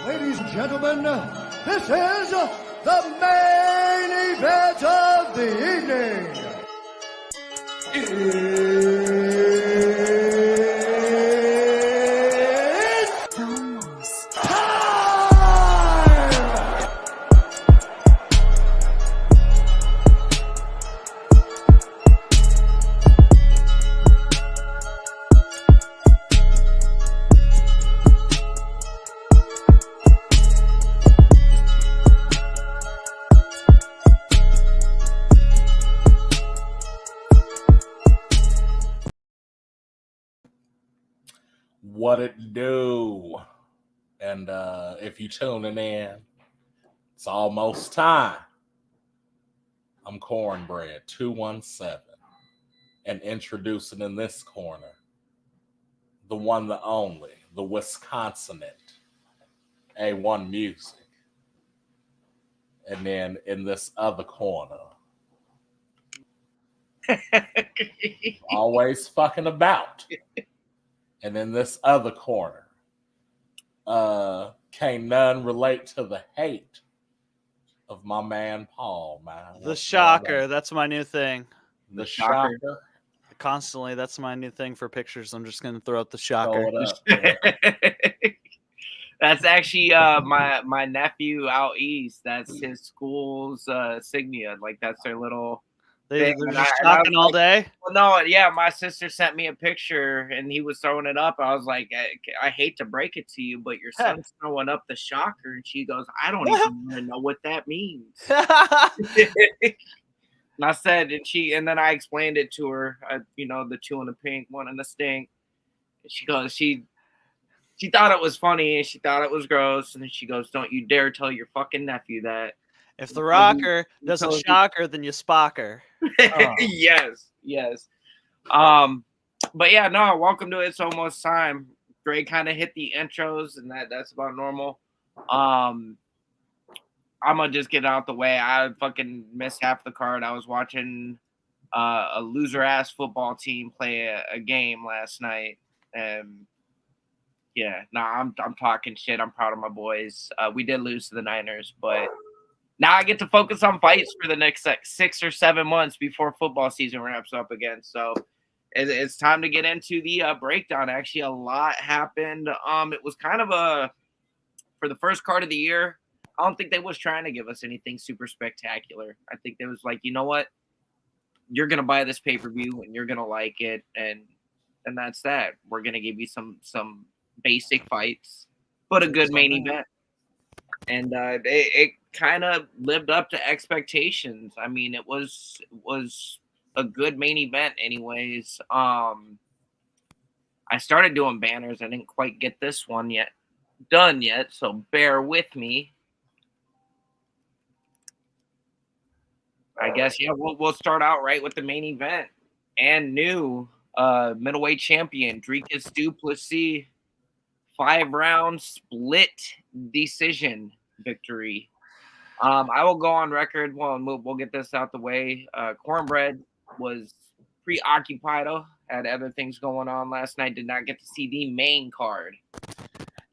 Ladies and gentlemen, this is the main event of the evening. It's almost time! What it do? And if you tuning in, it's almost time. I'm Cornbread 217, and introducing in this corner the one, the only, the Wisconsinite A1 Music, and then in this other corner, always fucking about. And in this other corner, can't none relate to the hate of my man Paul, man. The shocker. That's my new thing. The shocker. Constantly, that's my new thing for pictures. I'm just going to throw out the shocker. Throw it up. That's actually my nephew out east. That's his school's insignia. Like, that's their little... They're just shocking all day? Well, no, yeah, my sister sent me a picture, and he was throwing it up. I was like, I hate to break it to you, but your son's throwing up the shocker. And she goes, I don't even know what that means. And I said, and then I explained it to her, the two in the pink, one in the stink. And she goes, she thought it was funny, and she thought it was gross. And then she goes, don't you dare tell your fucking nephew that. If the rocker doesn't shocker, then you spocker. Yes. But yeah, no, welcome to It's Almost Time. Greg kind of hit the intros, and that's about normal. I'm gonna just get out the way. I fucking missed half the card. I was watching a loser ass football team play a game last night, and I'm talking shit. I'm proud of my boys. We did lose to the Niners, but now I get to focus on fights for the next 6 or 7 months before football season ramps up again. So it's time to get into the breakdown. Actually, a lot happened. It was kind of for the first card of the year, I don't think they was trying to give us anything super spectacular. I think they was like, you know what? You're going to buy this pay-per-view and you're going to like it. And that's that. We're going to give you some basic fights, but a good main event. And it kind of lived up to expectations. I mean, it was a good main event anyways. I started doing banners. I didn't quite get this one done yet, so bear with me. I guess, we'll start out right with the main event. And new middleweight champion, Strickland Vs Du Plessis, 5-round split decision victory. I will go on record. Well, we'll get this out the way. Cornbread was preoccupied. Had other things going on last night. Did not get to see the main card.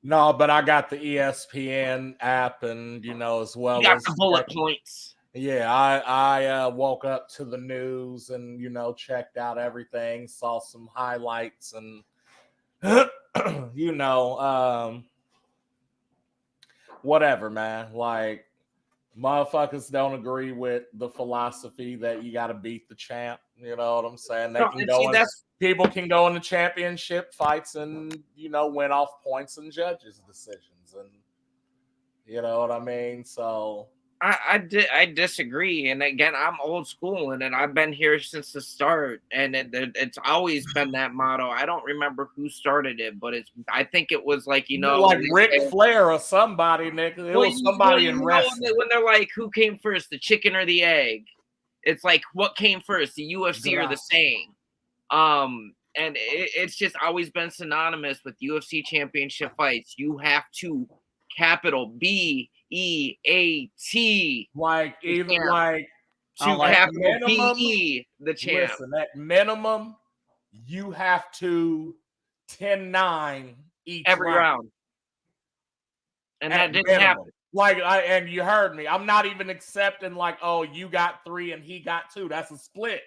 No, but I got the ESPN app, and as well. You got the bullet points. Yeah, I woke up to the news and checked out everything. Saw some highlights and whatever, man. Like, motherfuckers don't agree with the philosophy that you got to beat the champ. You know what I'm saying? People can go into championship fights and, win off points and judges' decisions. And you know what I mean? So I disagree. And again, I'm old school, and I've been here since the start, and it's always been that motto. I don't remember who started it, but I think it was like like Ric Flair or somebody, Nick. It was somebody in wrestling. When they're like, who came first, the chicken or the egg? It's like, what came first, the UFC or the saying? And it's just always been synonymous with UFC championship fights. You have to capital BEAT. Like, even like to capital BE, the champ. Listen, at minimum, you have to 10-9 each every round. And that didn't happen. Like, and you heard me. I'm not even accepting like, oh, you got 3 and he got 2. That's a split.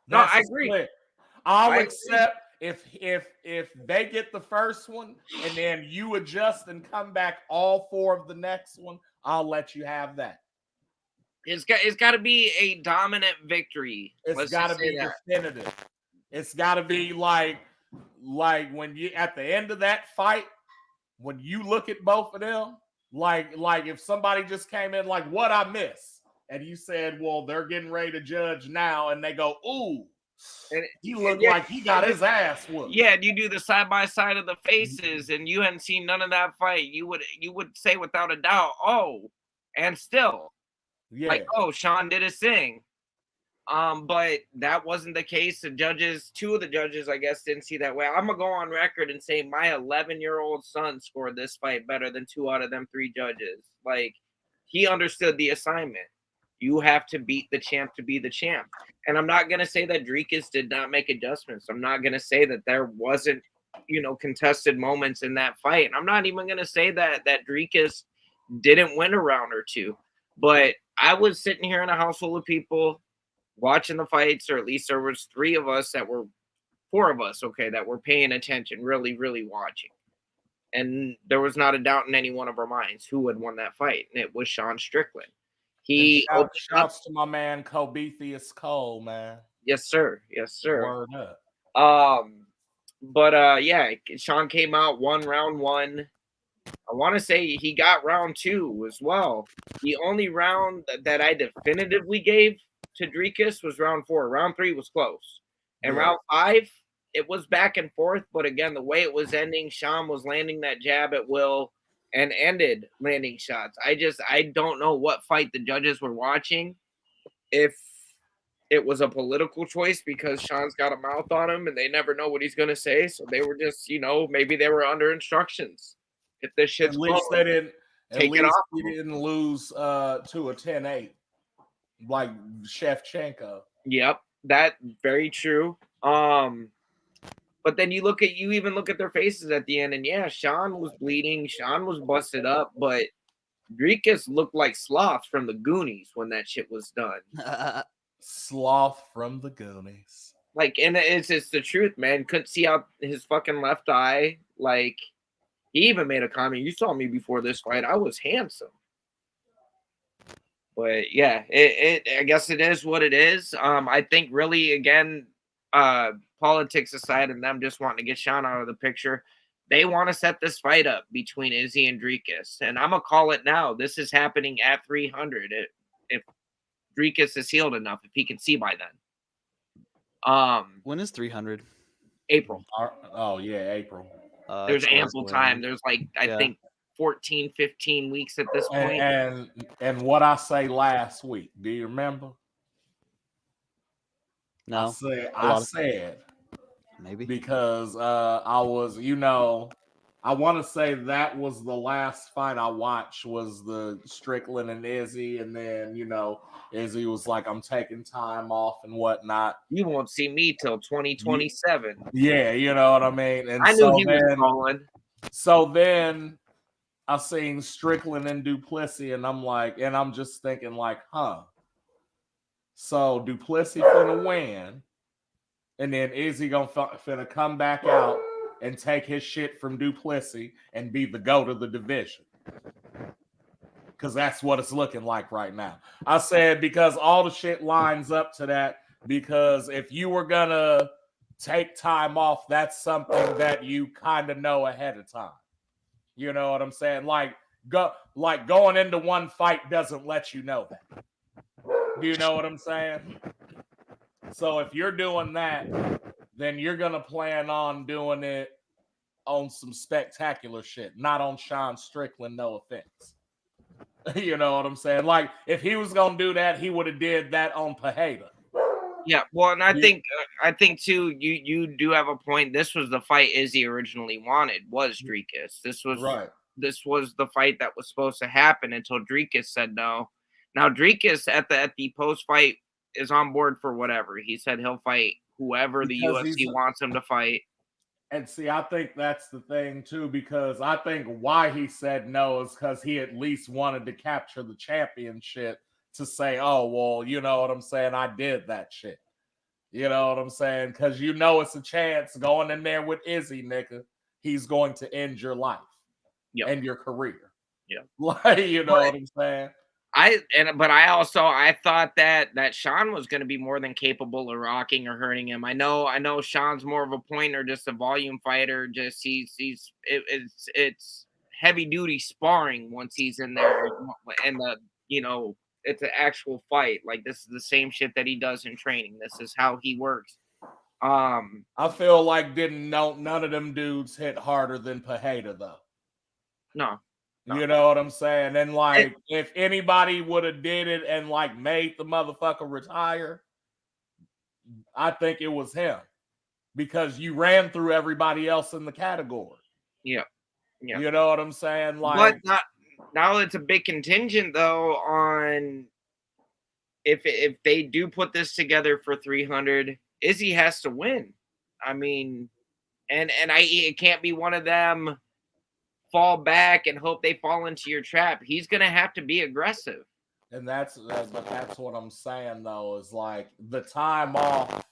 That's I agree. Split. I'll accept if they get the first one and then you adjust and come back all 4 of the next one, I'll let you have that. It's got to be a dominant victory. It's got to be definitive. It's got to be like when you at the end of that fight, when you look at both of them, like if somebody just came in like, what I miss, and you said, well, they're getting ready to judge now, and they go, ooh, and he looked like he got his ass whooped. Yeah, and you do the side by side of the faces, and you hadn't seen none of that fight. You would say without a doubt, oh, and still, like, oh, Sean did his thing. But that wasn't the case. The judges, 2 of the judges, I guess, didn't see that way. I'm gonna go on record and say my 11-year-old son scored this fight better than 2 out of them 3 judges. Like, he understood the assignment. You have to beat the champ to be the champ. And I'm not gonna say that Dricus did not make adjustments. I'm not gonna say that there wasn't, contested moments in that fight. And I'm not even gonna say that Dricus didn't win a round or 2. But I was sitting here in a house full of people watching the fights, or at least there was 4 of us, that were paying attention, really, really watching. And there was not a doubt in any one of our minds who had won that fight, and it was Sean Strickland. Shouts to my man Cobetheus Cole, man. Yes, sir. Yes, sir. Word up. But Sean came out, won round 1. I want to say he got round 2 as well. The only round that I definitively gave to Dricus was round 4. Round 3 was close. And round 5, it was back and forth. But again, the way it was ending, Sean was landing that jab at will and ended landing shots. I don't know what fight the judges were watching. If it was a political choice because Sean's got a mouth on him and they never know what he's going to say. So they were just, maybe they were under instructions. If this shit's at least close, they didn't take it off. He didn't lose to a 10-8 like Shevchenko. Yep, that very true. But then you even look at their faces at the end, and Sean was bleeding, Sean was busted up, but Dricus looked like Sloth from the Goonies when that shit was done. Sloth from the Goonies. Like, and it's the truth, man. Couldn't see out his fucking left eye. Like, he even made a comment. You saw me before this fight. I was handsome. But yeah, I guess it is what it is. I think really, again, politics aside and them just wanting to get Sean out of the picture, they want to set this fight up between Izzy and Dricus. And I'm going to call it now. This is happening at 300. If Dricus is healed enough, if he can see by then. When is 300? April. Oh, yeah, April. There's ample time. There's I think 14, 15 weeks at this point. And what I say last week, do you remember? No. I said maybe because I was, I want to say that was the last fight I watched was the Strickland and Izzy, and then Izzy was like, I'm taking time off and whatnot. You won't see me till 2027. Yeah, you know what I mean? And I knew he was calling. So then I seen Strickland and Du Plessis, and I'm just thinking like, so Du Plessis finna win, and then Izzy finna come back out and take his shit from Du Plessis and be the GOAT of the division. Because that's what it's looking like right now. I said because all the shit lines up to that, because if you were going to take time off, that's something that you kind of know ahead of time. You know what I'm saying? Like going into one fight doesn't let you know that. Do you know what I'm saying? So if you're doing that, then you're going to plan on doing it on some spectacular shit, not on Sean Strickland, no offense. You know what I'm saying? Like, if he was going to do that, he would have did that on Pajeda. Yeah, well, and I think too, you do have a point. This was the fight Izzy originally wanted, was Dricus. This was the fight that was supposed to happen until Dricus said no. Now Dricus at the post fight is on board for whatever. He said he'll fight whoever the UFC wants him to fight. And see, I think that's the thing too, because I think why he said no is because he at least wanted to capture the championship to say, oh, well, you know what I'm saying? I did that shit. You know what I'm saying? Because you know it's a chance going in there with Izzy, nigga. He's going to end your life and your career. Yeah. Like, you know what I'm saying? But I thought that Sean was going to be more than capable of rocking or hurting him. I know Sean's more of a pointer, just a volume fighter. Just it's heavy duty sparring once he's in there, and it's an actual fight. Like, this is the same shit that he does in training. This is how he works. I feel like none of them dudes hit harder than Pajeda though. No. You know what I'm saying? And like, if anybody would have did it and like made the motherfucker retire, I think it was him, because you ran through everybody else in the category. Yeah. You know what I'm saying? Like, but now it's a big contingent though on if they do put this together for 300, Izzy has to win. I mean, it can't be one of them fall back and hope they fall into your trap. He's going to have to be aggressive. And that's what I'm saying though, is like the time off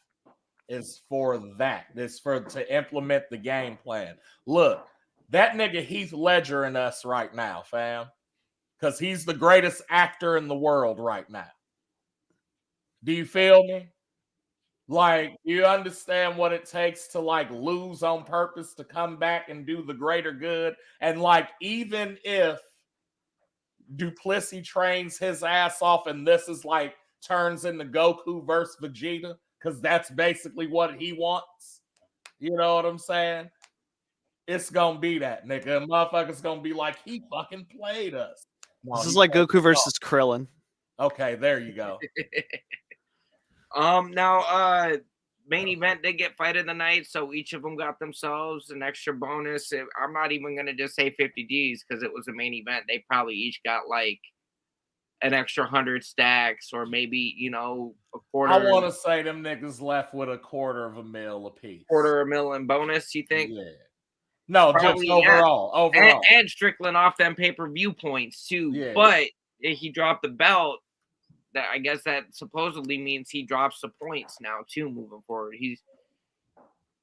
is for that. It's to implement the game plan. Look, that nigga Heath Ledger in us right now, fam. Because he's the greatest actor in the world right now. Do you feel me? Like, you understand what it takes to like lose on purpose to come back and do the greater good? And like, even if Du Plessis trains his ass off and this is like turns into Goku versus Vegeta, because that's basically what he wants. You know what I'm saying? It's gonna be that, nigga. And motherfuckers gonna be like, he fucking played us. No, this is like Goku versus Krillin. Okay, there you go. Now, main event did get fight of the night, so each of them got themselves an extra bonus. I'm not even gonna just say 50 Ds because it was a main event. They probably each got like an extra 100 stacks, or maybe a quarter. I want to say them niggas left with $250,000 apiece. $250,000 in bonus, you think? Yeah. No, probably, just overall. Yeah. Overall. And Strickland off them pay-per-view points too. Yeah. But if he dropped the belt, I guess that supposedly means he drops the points now too moving forward.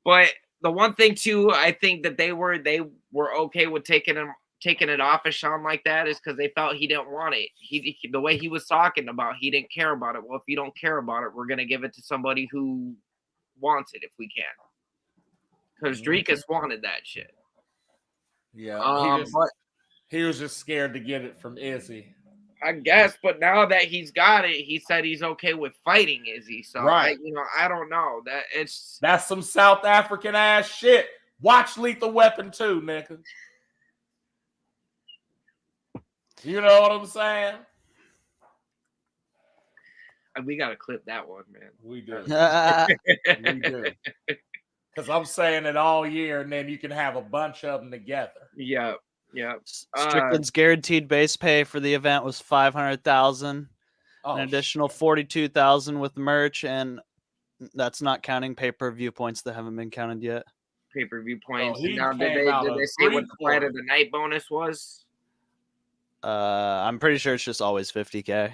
But the one thing too, I think that they were okay with taking it off of Sean like that is because they felt he didn't want it. The way he was talking about, he didn't care about it. Well, if you don't care about it, we're gonna give it to somebody who wants it if we can. Because Dreekus wanted that shit. Yeah, he was just scared to get it from Izzy, I guess. But now that he's got it, he said he's okay with fighting Izzy. So right. I don't know. That's some South African ass shit. Watch Lethal Weapon 2, nigga. You know what I'm saying? We gotta clip that one, man. We do. We do. Because I'm saying it all year, and then you can have a bunch of them together. Yeah. Strickland's guaranteed base pay for the event was $500,000. An additional $42,000 with merch, and that's not counting pay-per-view points that haven't been counted yet. Pay-per-view points. Now, did they say what the fight of the night bonus was? I'm pretty sure it's just always $50K.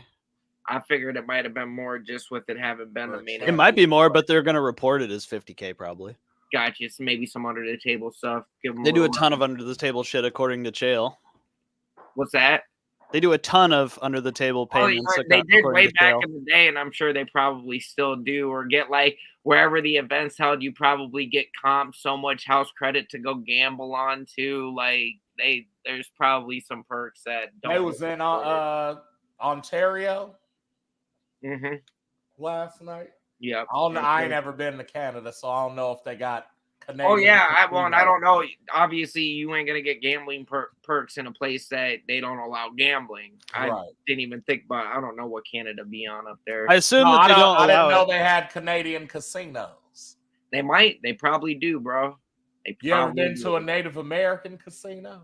I figured it might have been more just with it having been the main. It might be more, but they're gonna report it as $50K probably. Gotcha. So maybe some under the table stuff. They do a ton of under the table shit according to Chael. What's that? They do a ton of under the table payments. They did way back in the day, and I'm sure they probably still do. Or get like wherever the event's held, you probably get comp so much house credit to go gamble on too. Like there's probably some perks that don't. It was in Ontario. Mm-hmm. Last night. Yeah. I ain't ever been to Canada, so I don't know if they got Canadian. Oh yeah, I don't know. Obviously, you ain't gonna get gambling perks in a place that they don't allow gambling. I didn't even think about. I don't know what Canada be on up there. I assume that they don't. I didn't know they had Canadian casinos. They might. They probably do, bro. You ever been to a Native American casino?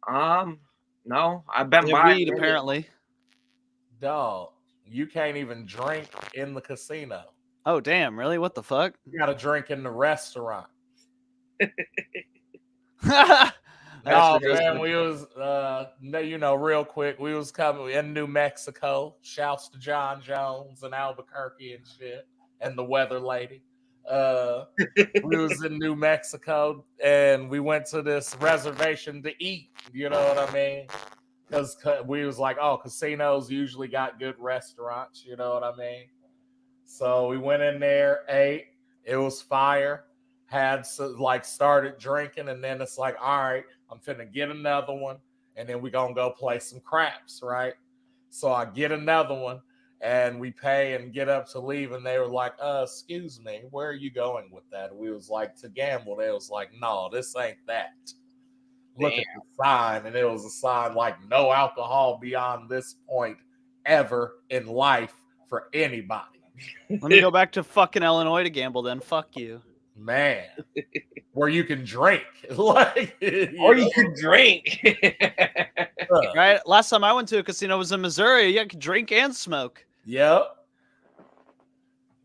No. I've been by. Weed, apparently. Dog. You can't even drink in the casino. Oh, damn. Really? What the fuck? You got to drink in the restaurant. Oh man, we was real quick. We was coming in New Mexico. Shouts to John Jones and Albuquerque and shit, and the weather lady. We was in New Mexico and we went to this reservation to eat. You know what I mean? Because we was like, oh, casinos usually got good restaurants. You know what I mean? So we went in there, ate. It was fire. Started drinking, and then it's like, all right, I'm finna get another one, and then we gonna go play some craps, right? So I get another one, and we pay and get up to leave, and they were like, excuse me, where are you going with that? We was like, to gamble. They was like, no, this ain't that. Look at the sign, and it was a sign like no alcohol beyond this point ever in life for anybody. Let me go back to fucking Illinois to gamble then. Fuck you. Man, where you can drink. You can drink. Right? Last time I went to a casino was in Missouri. You could drink and smoke. Yep.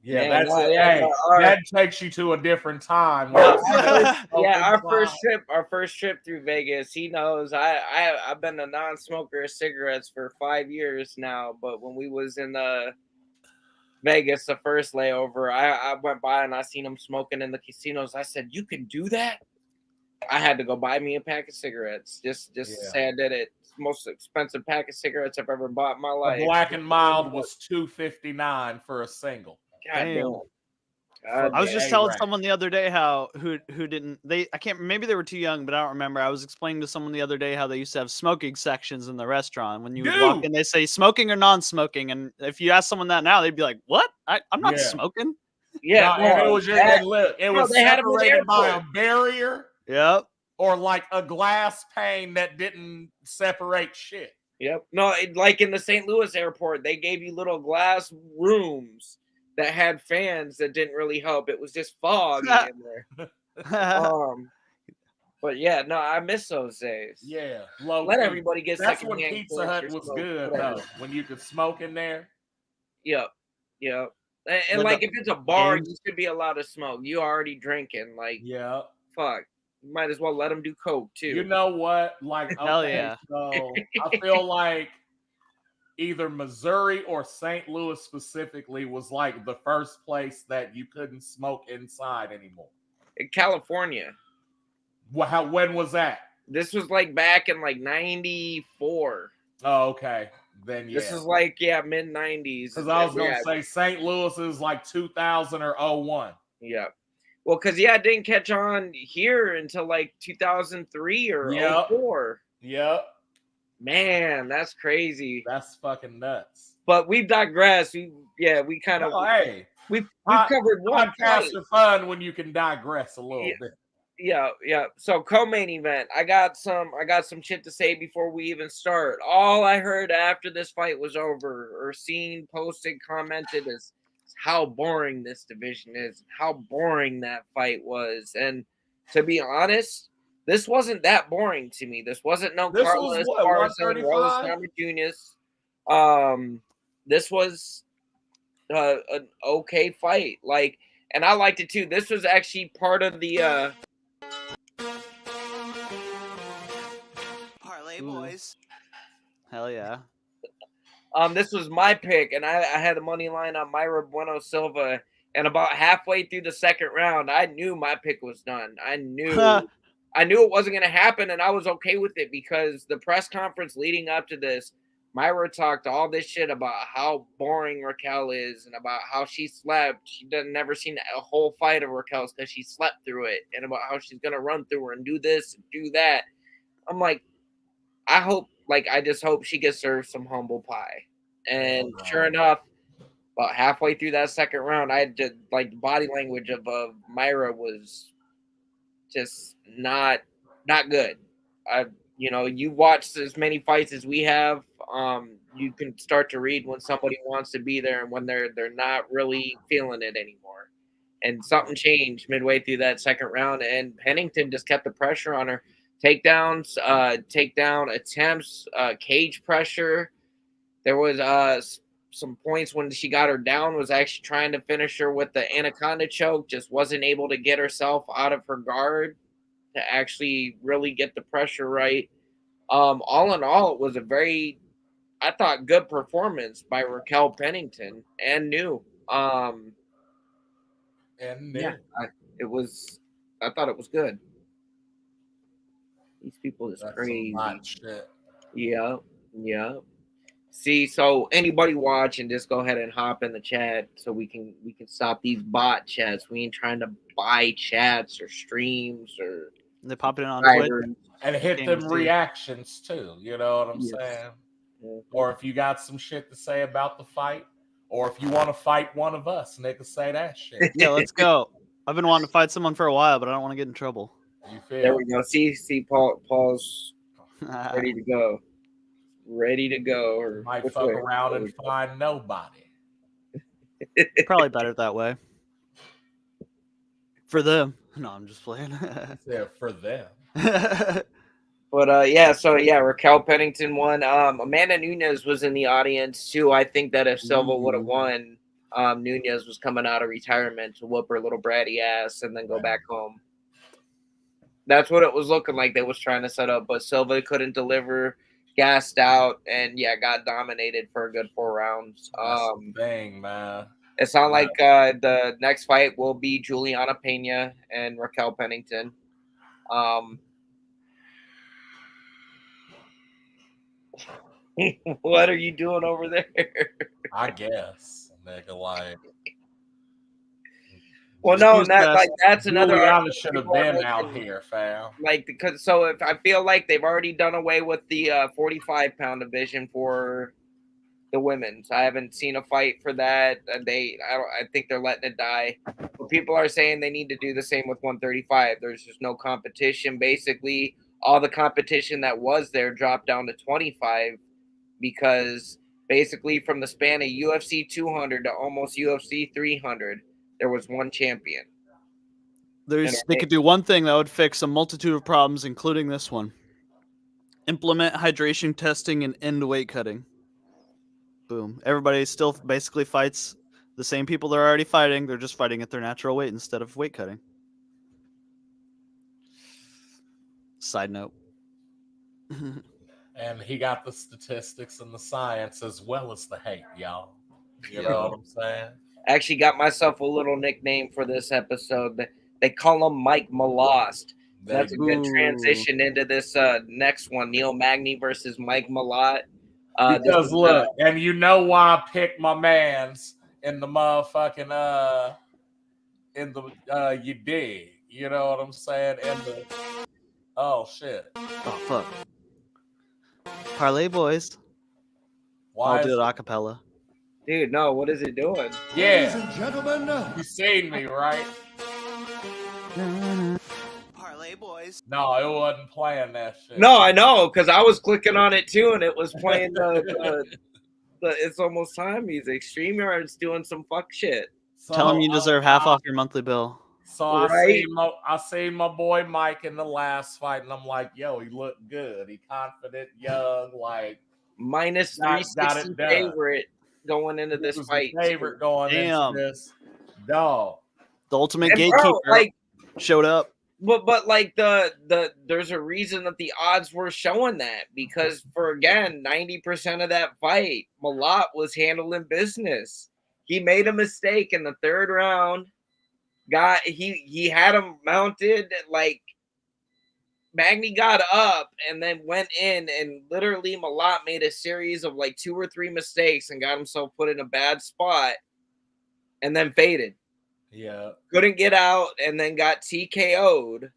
Yeah, man, that's it. Hey, that takes you to a different time. Our first trip through Vegas. He knows I've been a non-smoker of cigarettes for 5 years now. But when we was in Vegas, the first layover, I went by and I seen him smoking in the casinos. I said, "You can do that?" I had to go buy me a pack of cigarettes just to say I did it. It's the most expensive pack of cigarettes I've ever bought in my life. A Black and Mild was $2.59 for a single. God damn. I was just telling someone the other day who didn't I can't, maybe they were too young, but I don't remember. I was explaining to someone the other day how they used to have smoking sections in the restaurant. When you would walk in, they say smoking or non-smoking, and if you ask someone that now, they'd be like, "What? I'm not smoking." Yeah, no, it was separated by a barrier. Yep. Or like a glass pane that didn't separate shit. Yep. No, like in the St. Louis airport, they gave you little glass rooms that had fans that didn't really help. It was just fog in there. But yeah, no, I miss those days. Yeah. Let everybody get sick. That's when Pizza Hut was good, though. When you could smoke in there. Yep. And like if it's a bar, you should be allowed to smoke. You already drinking. Like, fuck. You might as well let them do coke too. You know what? Like, okay, hell yeah. So I feel like either Missouri or St. Louis specifically was like the first place that you couldn't smoke inside anymore. In California. When was that? This was like back in like 94. Oh, okay. Then This is like mid 90s. Because I was gonna say St. Louis is like 2000 or 01. Yeah. Well, because it didn't catch on here until like 2003 or 04. Yep. Man, that's crazy. That's fucking nuts. But we've digressed. We kind of. Oh, hey, we've covered one podcast are fun when you can digress a little bit. Yeah. So co-main event. I got some shit to say before we even start. All I heard after this fight was over, or seen, posted, commented, is how boring this division is, how boring that fight was. And to be honest, this wasn't that boring to me. This wasn't Carlos Esparza, Rose Namajunas. This was an okay fight. Like, and I liked it too. This was actually part of the parlay boys. Hell yeah. This was my pick, and I had the money line on Mayra Bueno Silva. And about halfway through the second round, I knew my pick was done. I knew it wasn't going to happen, and I was okay with it because the press conference leading up to this, Mayra talked all this shit about how boring Raquel is and about how she slept. She never seen a whole fight of Raquel's because she slept through it, and about how she's going to run through her and do this and do that. I'm like, I just hope she gets served some humble pie. And sure enough, about halfway through that second round, I did like the body language of Mayra was just not good. You watch as many fights as we have, you can start to read when somebody wants to be there and when they're not really feeling it anymore. And something changed midway through that second round, and Pennington just kept the pressure on her. Takedowns, takedown attempts, cage pressure. There was some points when she got her down, was actually trying to finish her with the anaconda choke, just wasn't able to get herself out of her guard. to actually really get the pressure right. All in all, it was a very, I thought, good performance by Raquel Pennington and New. Yeah, I thought it was good. These people is crazy. Shit. Yeah. See, so anybody watching, just go ahead and hop in the chat so we can stop these bot chats. We ain't trying to buy chats or streams or they pop it on Twitch and hit them reactions too. You know what I'm saying? Mm-hmm. Or if you got some shit to say about the fight, or if you want to fight one of us, and they can say that shit. Yeah, let's go. I've been wanting to fight someone for a while, but I don't want to get in trouble. You feel? There we go. See, Paul's ready to go. Ready to go. Or might fuck around and find nobody. Probably better that way. For them. No, I'm just playing. Yeah, for them. But Raquel Pennington won. Amanda Nunes was in the audience too. I think that if Silva would have won, Nunes was coming out of retirement to whoop her little bratty ass and then go back home. That's what it was looking like they was trying to set up, but Silva couldn't deliver, gassed out, and got dominated for a good 4 rounds. That's the thing, man. It sounds like the next fight will be Juliana Pena and Raquel Pennington. What are you doing over there? I guess, nigga, like. Well, no, that's another. Juliana should have been out here, fam. If I feel like they've already done away with the 45-pound division for the women. So I haven't seen a fight for that. I think they're letting it die. But people are saying they need to do the same with 135. There's just no competition. Basically, all the competition that was there dropped down to 25 because basically from the span of UFC 200 to almost UFC 300, there was one champion. They could do one thing that would fix a multitude of problems, including this one. Implement hydration testing and end weight cutting. Boom. Everybody still basically fights the same people they're already fighting. They're just fighting at their natural weight instead of weight cutting. Side note. And he got the statistics and the science as well as the hate, y'all. You know what I'm saying? I actually got myself a little nickname for this episode. They call him Mike Malost. That's a good transition into this next one. Neil Magny versus Mike Malott. Because look, and you know why I picked my mans in the motherfucking you dig. You know what I'm saying? Oh shit. Oh fuck. Parlay boys. Why I'll do it a cappella. Dude, no, what is it doing? Yeah. Ladies and gentlemen, you seen me, right? Parlay boys. No, it wasn't playing that shit. No, I know, because I was clicking on it too, and it was playing the It's Almost Time music. StreamYard's doing some fuck shit. So, tell them you deserve half off your monthly bill. So I seen my boy Mike in the last fight, and I'm like, yo, he looked good. He confident, young, like minus 360 favorite going into this fight. Favorite going into this. Dog. The ultimate gatekeeper showed up. But like there's a reason that the odds were showing that, because for again 90% of that fight, Malott was handling business. He made a mistake in the 3rd round. He had him mounted, like Magny got up and then went in, and literally Malott made a series of like 2 or 3 mistakes and got himself put in a bad spot and then faded. Yeah. Couldn't get out and then got TKO'd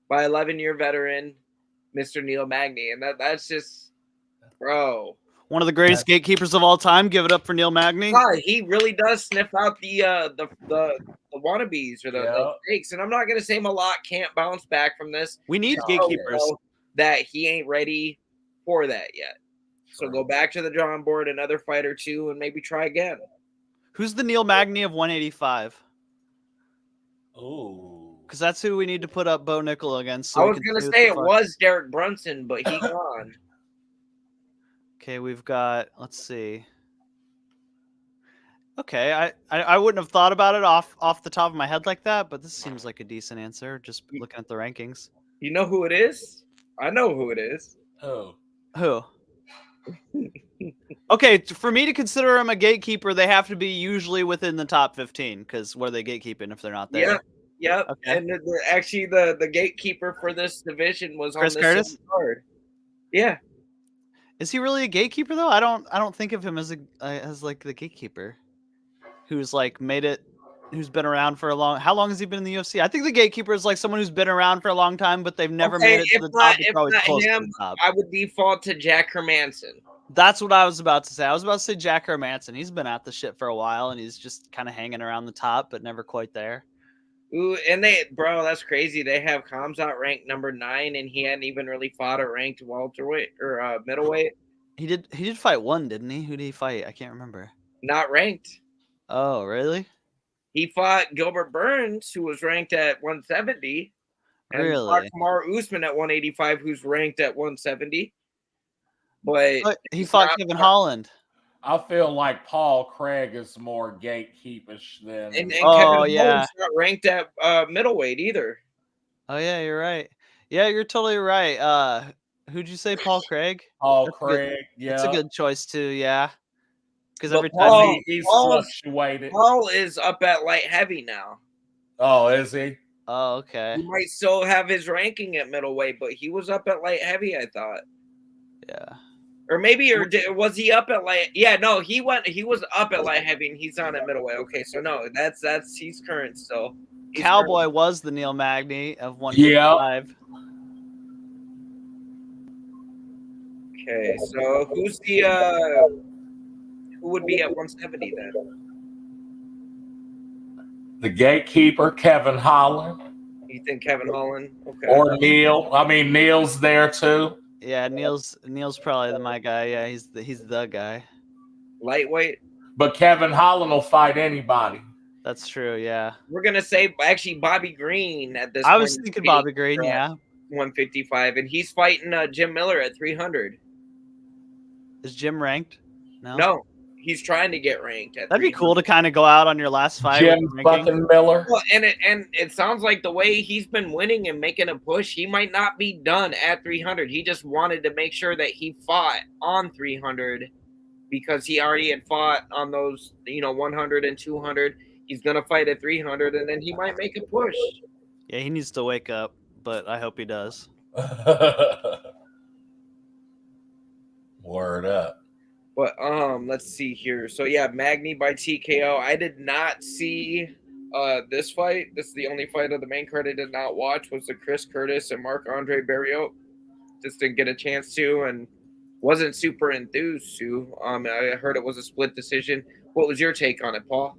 by 11-year veteran Mr. Neil Magny. And that's just, bro. One of the greatest gatekeepers of all time. Give it up for Neil Magny. God, he really does sniff out the wannabes or the fakes. And I'm not gonna say Malott can't bounce back from this. We need gatekeepers. That he ain't ready for that yet. So go back to the drawing board, another fight or two, and maybe try again. Who's the Neil Magny of 185? Ooh. Because that's who we need to put up Bo Nickel against. So I was gonna say it was Derek Brunson, but he gone. Okay, we've got, let's see. Okay, I wouldn't have thought about it off the top of my head like that, but this seems like a decent answer, just looking at the rankings. You know who it is? I know who it is. Who? Okay, for me to consider him a gatekeeper, they have to be usually within the top 15. Because what are they gatekeeping if they're not there? Yep. Okay. And actually, the gatekeeper for this division was Chris on Curtis? this card. Yeah. Is he really a gatekeeper though? I don't think of him as like the gatekeeper, who's like made it, who's been around for a long. How long has he been in the UFC? I think the gatekeeper is like someone who's been around for a long time, but they've never made it to the top. If not him, I would default to Jack Hermanson. That's what I was about to say. I was about to say Jack Hermanson. He's been at the shit for a while, and he's just kind of hanging around the top, but never quite there. Ooh, and bro, that's crazy. They have Khamzat ranked number 9, and he hadn't even really fought a ranked welterweight or middleweight. He did fight one, didn't he? Who did he fight? I can't remember. Not ranked. Oh, really? He fought Gilbert Burns, who was ranked at 170. And really? fought Kamaru Usman at 185, who's ranked at 170. But he fought Kevin Holland. I feel like Paul Craig is more gatekeepish than. And Kevin Holland's not ranked at middleweight either. Oh yeah, you're right. Yeah, you're totally right. Who'd you say, Paul Craig? Craig. Yeah, it's a good choice too. Yeah, because every time he's fluctuated. Paul is up at light heavy now. Oh, is he? Oh, okay. He might still have his ranking at middleweight, but he was up at light heavy, I thought. Yeah. Or maybe, was he up at light? Yeah, no, he was up at light heavy, and he's on at middleweight. Okay, so no, he's current still. Cowboy was the Neil Magny of 155. Yeah. Okay, so who's who would be at 170 then? The gatekeeper, Kevin Holland. You think Kevin Holland? Okay. Or Neil. I mean, Neil's there too. Yeah, Neil's probably my guy. Yeah, he's the guy. Lightweight. But Kevin Holland will fight anybody. That's true. Yeah. We're gonna say actually Bobby Green at this. I was thinking Bobby Green. Yeah. 155, and he's fighting Jim Miller at 300. Is Jim ranked? No. He's trying to get ranked. That'd be cool to kind of go out on your last fight. Jim fucking Miller. Well, and it sounds like the way he's been winning and making a push, he might not be done at 300. He just wanted to make sure that he fought on 300 because he already had fought on those, 100 and 200. He's gonna fight at 300, and then he might make a push. Yeah, he needs to wake up, but I hope he does. Word up. But let's see here. So yeah, Magny by TKO. I did not see this fight. This is the only fight of the main card I did not watch. Was the Chris Curtis and Marc-Andre Barriault. Just didn't get a chance to, and wasn't super enthused to. I heard it was a split decision. What was your take on it, Paul?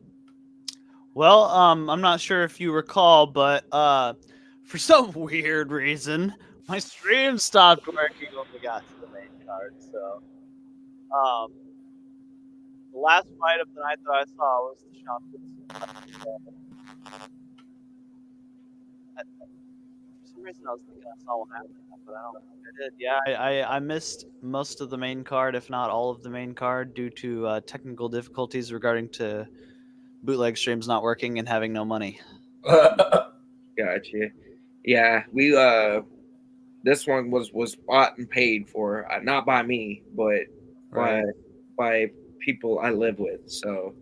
Well, I'm not sure if you recall, but for some weird reason, my stream stopped working when we got to the main card. So, the last fight of the night that I saw was the Sean Woodson. For some reason, I was thinking I saw one after that, but I don't think I did. Yeah, I missed most of the main card, if not all of the main card, due to technical difficulties regarding to bootleg streams not working and having no money. Gotcha. Yeah, we this one was bought and paid for, not by me, but by people I live with. So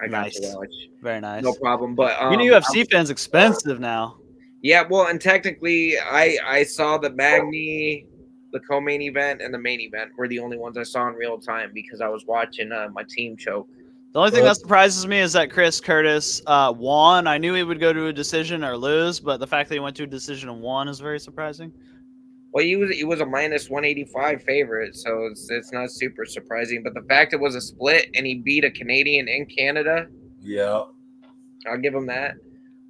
I got to watch. Very nice. No problem. But UFC fans expensive now. Yeah, well, and technically, I saw the Magny, the co-main event, and the main event were the only ones I saw in real time because I was watching my team choke. The only thing that surprises me is that Chris Curtis won. I knew he would go to a decision or lose, but the fact that he went to a decision and won is very surprising. Well, he was a minus 185 favorite, so it's not super surprising. But the fact it was a split and he beat a Canadian in Canada, yeah, I'll give him that.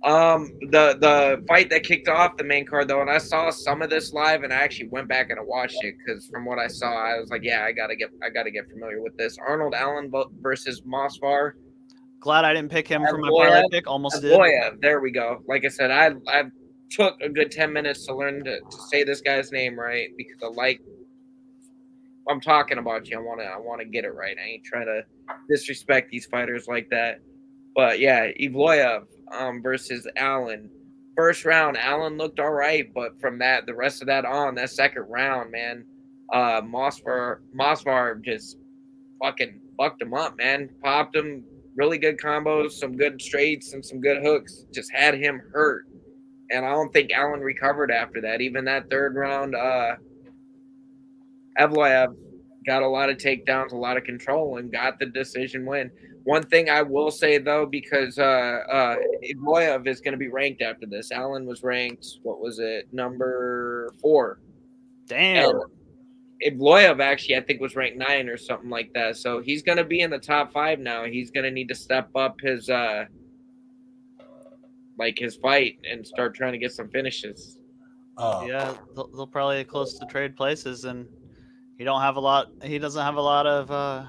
The fight that kicked off the main card though, and I saw some of this live, and I actually went back and I watched it because from what I saw, I was like, yeah, I gotta get familiar with this. Arnold Allen versus Mosvar. Glad I didn't pick him for my parlay pick. Almost did. There we go. Like I said, I took a good 10 minutes to learn to say this guy's name right because I'm talking about you. I want to get it right. I ain't trying to disrespect these fighters like that. But yeah, Evloev versus Allen. first round, Allen looked all right, but from that, the rest of that on, that second round, man, Mosvar just fucking fucked him up, man. Popped him, really good combos, some good straights, and some good hooks. Just had him hurt. And I don't think Allen recovered after that. Even that third round, Evloev got a lot of takedowns, a lot of control, and got the decision win. One thing I will say, though, because Evloev is going to be ranked after this. Allen was ranked, what was it, number 4. Damn. And Evloev actually, I think, was ranked 9 or something like that. So he's going to be in the top 5 now. He's going to need to step up his his fight and start trying to get some finishes. Yeah, they'll probably get close to trade places, and he don't have a lot. He doesn't have a lot of a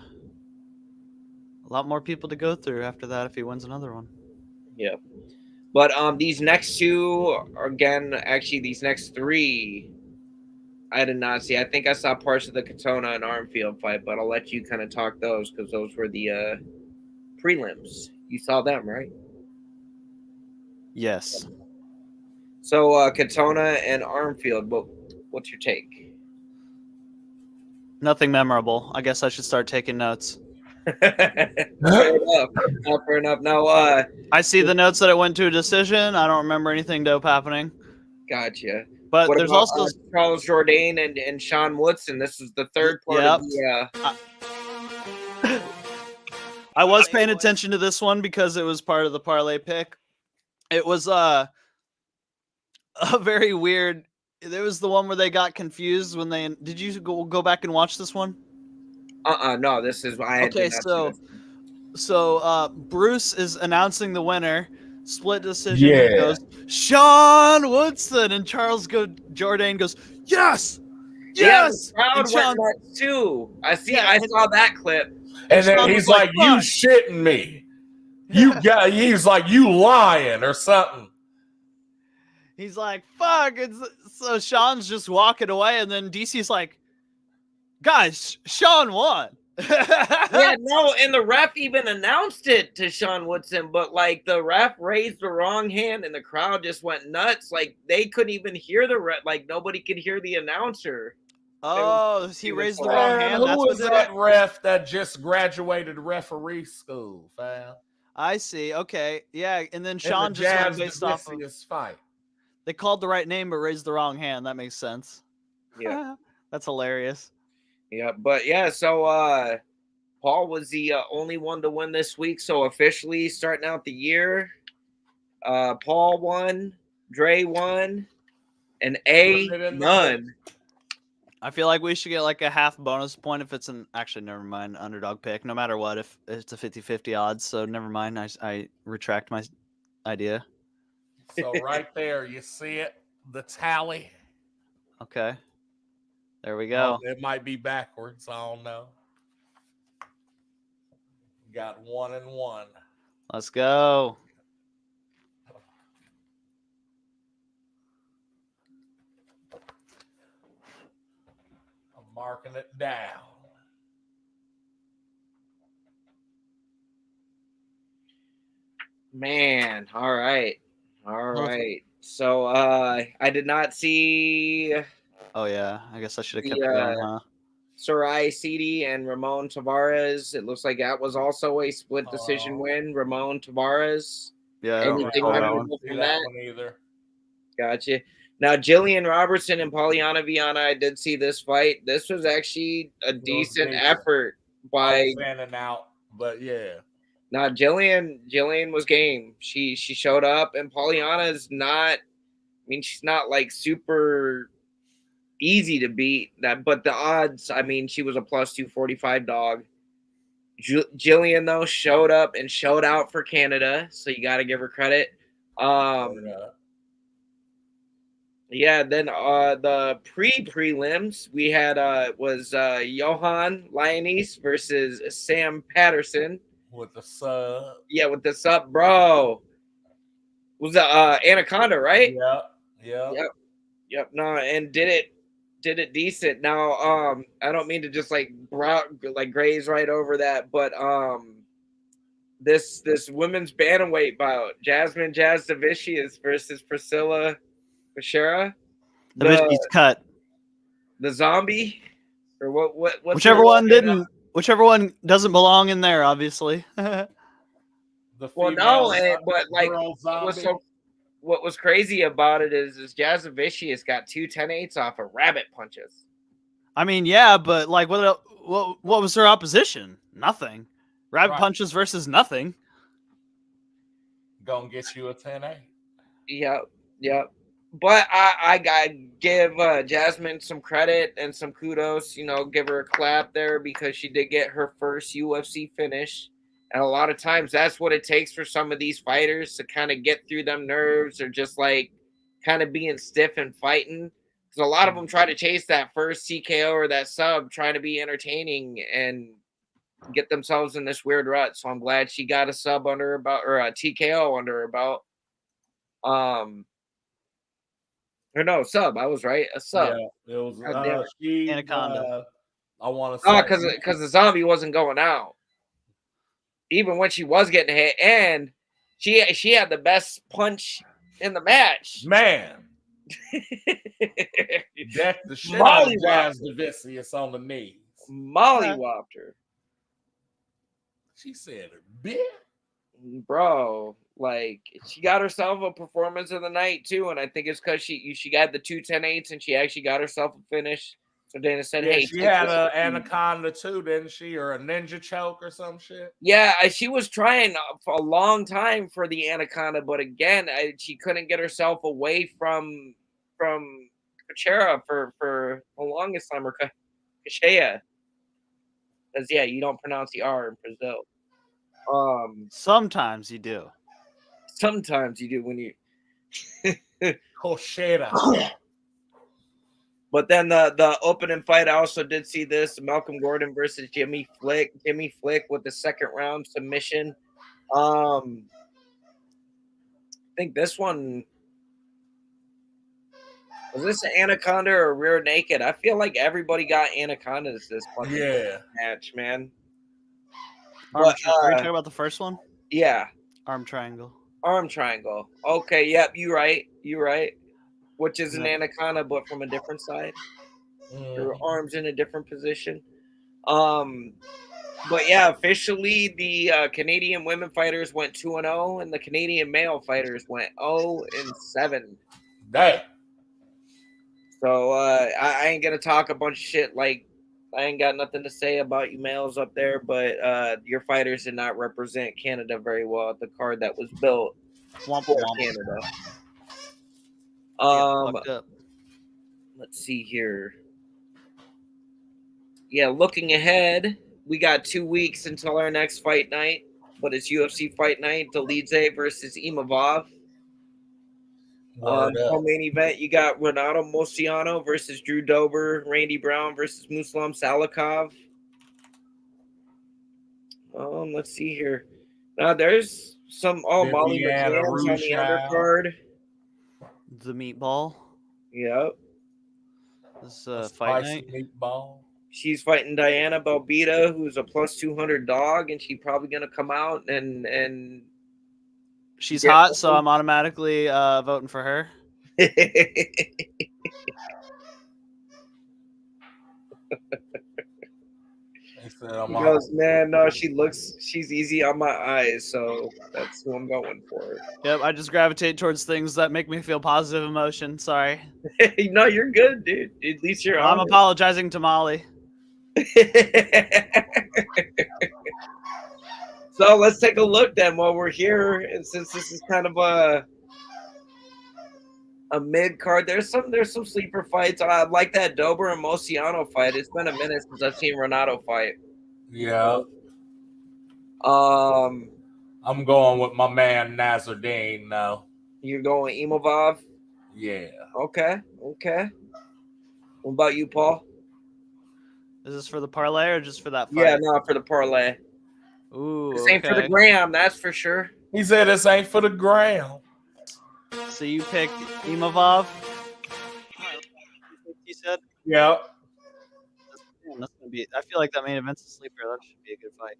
lot more people to go through after that if he wins another one. Yeah, but these next 2 again, actually these next 3, I did not see. I think I saw parts of the Katona and Armfield fight, but I'll let you kind of talk those because those were the prelims. You saw them, right? Yes. So Katona and Armfield, what's your take? Nothing memorable. I guess I should start taking notes. Fair enough. Fair enough. No, I see the notes that it went to a decision. I don't remember anything dope happening. Gotcha. But what there's about, also Charles Jourdain and Sean Woodson. This is the third part of the. I was paying attention to this one because it was part of the parlay pick. It was a very weird. There was the one where they got confused when they. Did you go back and watch this one? No, this is okay. So Bruce is announcing the winner. Split decision. Yeah. He goes Sean Woodson, and Charles Jourdain goes yes. Yes, the crowd went nuts too. I saw that clip. And then he's like, "You shitting me? He's like, you lying or something." He's like, "Fuck!" So Sean's just walking away, and then DC's like, "Guys, Sean won." Yeah, no, and the ref even announced it to Sean Woodson, but like the ref raised the wrong hand, and the crowd just went nuts. Like they couldn't even hear the ref. Like nobody could hear the announcer. Oh, he raised the wrong hand. Who was that ref that just graduated referee school, fam? I see. Okay, yeah, and then Sean just went based off of his fight. They called the right name but raised the wrong hand. That makes sense. Yeah, that's hilarious. Yeah, but yeah, so Paul was the only one to win this week. So officially starting out the year, Paul won, Dre won, and none. I feel like we should get like a half bonus point if it's actually never mind, underdog pick, no matter what, if it's a 50-50 odds. So never mind. I retract my idea. So right there, you see it, the tally. Okay. There we go. It might be backwards. I don't know. Got 1 and 1. Let's go. I'm marking it down. Man, all right. So I did not see. Oh yeah, I guess I should have kept going, huh? Sarai Sidi and Ramon Tavares. It looks like that was also a split decision win. Ramon Tavares. Yeah, anything memorable from that one either. Gotcha. Now Jillian Robertson and Polyana Viana. I did see this fight. This was actually a decent effort by. In and out, but yeah. Now Jillian was game. She showed up, and Polyana is not. I mean, she's not like super easy to beat. But the odds. I mean, she was a plus 245 dog. Jillian though showed up and showed out for Canada, so you got to give her credit. Yeah. Then the prelims we had was Johan Lyonese versus Sam Patterson. With the sub. Yeah, with the sub, bro. Was Anaconda, right? Yep. No, and did it decent. Now, I don't mean to just like graze right over that, but this women's bantamweight bout. Jasmine Jasdavicius versus Priscilla Bashara. Davicius cut. The zombie? Or what's whichever one didn't. Whichever one doesn't belong in there, obviously. The well, no, but like, what was crazy about it is Jasdavicius got 2 10-8s off of rabbit punches. I mean, yeah, but like, what was her opposition? Nothing. Rabbit punches versus nothing. Gonna get you a 10-8. Yep. But I gotta give Jasmine some credit and some kudos. You know, give her a clap there because she did get her first UFC finish. And a lot of times that's what it takes for some of these fighters to kind of get through them nerves or just like kind of being stiff and fighting. Because a lot of them try to chase that first TKO or that sub, trying to be entertaining and get themselves in this weird rut. So I'm glad she got a sub under her belt or a TKO under her belt. Or no, sub. I was right. A sub. Yeah, it was Anaconda. I want to say because the zombie wasn't going out. Even when she was getting hit, and she had the best punch in the match. Man. Deck the shit out of Jasdavicius on the knees. Mollywopped her. She said, "Bitch." Bro, like she got herself a performance of the night too, and I think it's because she got the 2 10-8s and she actually got herself a finish. So Dana said, "Hey, she had an anaconda too, didn't she, or a ninja choke or some shit?" Yeah, she was trying for a long time for the anaconda, but again, she couldn't get herself away from Kuchera for the longest time, or Kuchea, because you don't pronounce the R in Brazil. Sometimes you do. Sometimes you do when you Kuchera. But then the opening fight, I also did see this: Malcolm Gordon versus Jimmy Flick. Jimmy Flick with the second round submission. I think this one was this an anaconda or rear naked? I feel like everybody got anacondas this fucking match, man. Are you talking about the first one? Yeah. Arm triangle. Arm triangle. Okay, yep, you're right. Which is an anaconda, but from a different side. Your arms in a different position. But yeah, officially the Canadian women fighters went 2-0, and the Canadian male fighters went 0-7. Damn. So I ain't gonna talk a bunch of shit. Like I ain't got nothing to say about you males up there, but your fighters did not represent Canada very well at the card that was built for Canada. Let's see here. Yeah, looking ahead, we got 2 weeks until our next fight night, but it's UFC Fight Night, Dolidze versus Imavov. Co-main event, you got Renato Moicano versus Drew Dober, Randy Brown versus Muslim Salikov. Let's see here. Now there's some Molly McCann's on the undercard. The meatball. Yep. This fight night. Meatball. She's fighting Diana Belbita, who's a plus 200 dog, and she's probably gonna come out and she's hot, so I'm automatically voting for her. Because man, no, she's easy on my eyes, so that's who I'm going for. Yep, I just gravitate towards things that make me feel positive emotion. Sorry. No, you're good, dude. At least you're I'm apologizing to Molly. So let's take a look then while we're here, and since this is kind of a mid card, there's some sleeper fights. I like that Dober and Moicano fight. It's been a minute since I've seen Renato fight. Yeah. I'm going with my man Nazardine now. You're going Imavov? Yeah. Okay. What about you, Paul? Is this for the parlay or just for that fight? Yeah, no, for the parlay. Ooh, this ain't for the gram, that's for sure. He said this ain't for the gram. So you picked Imavov? You said? Yeah. That's gonna be. I feel like that main event's a sleeper. That should be a good fight.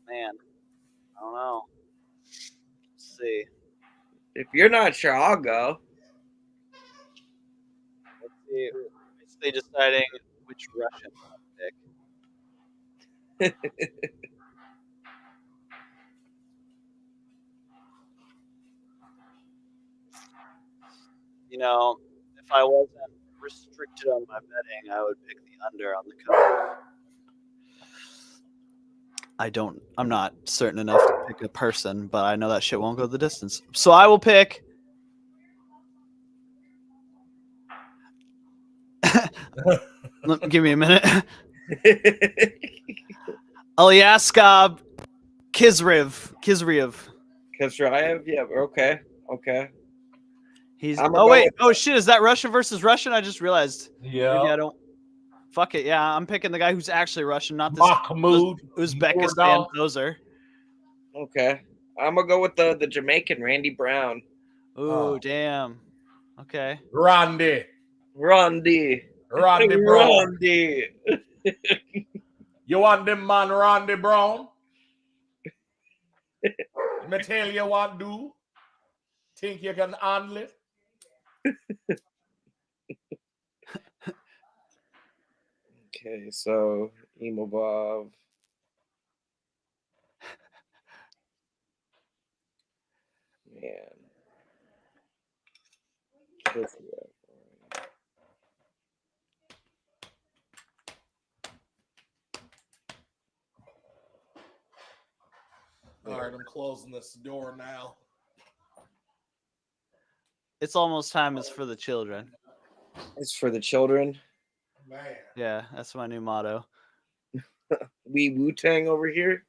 Man, I don't know. Let's see. If you're not sure, I'll go. Let's see. Basically deciding which Russian to pick. You know, if I wasn't restricted on my betting, I would pick the under on the card. I'm not certain enough to pick a person, but I know that shit won't go the distance. So I will pick give me a minute. Alyaskov Kizriev. Kizriev? Yeah, okay. He's oh shit, is that Russian versus Russian? I just realized. Yeah. Maybe I don't. Fuck it, yeah. I'm picking the guy who's actually Russian, not this Mahmoud Uzbekistan poser. Okay. I'm gonna go with the Jamaican Randy Brown. Ooh, damn. Okay. Randy Brown. You want them man Randy Brown? Me tell you what do. Think you can handle it? Okay, so Imobov. Man. All right, I'm closing this door now. It's almost time. It's for the children. It's for the children. Man. Yeah, that's my new motto. We Wu-Tang over here.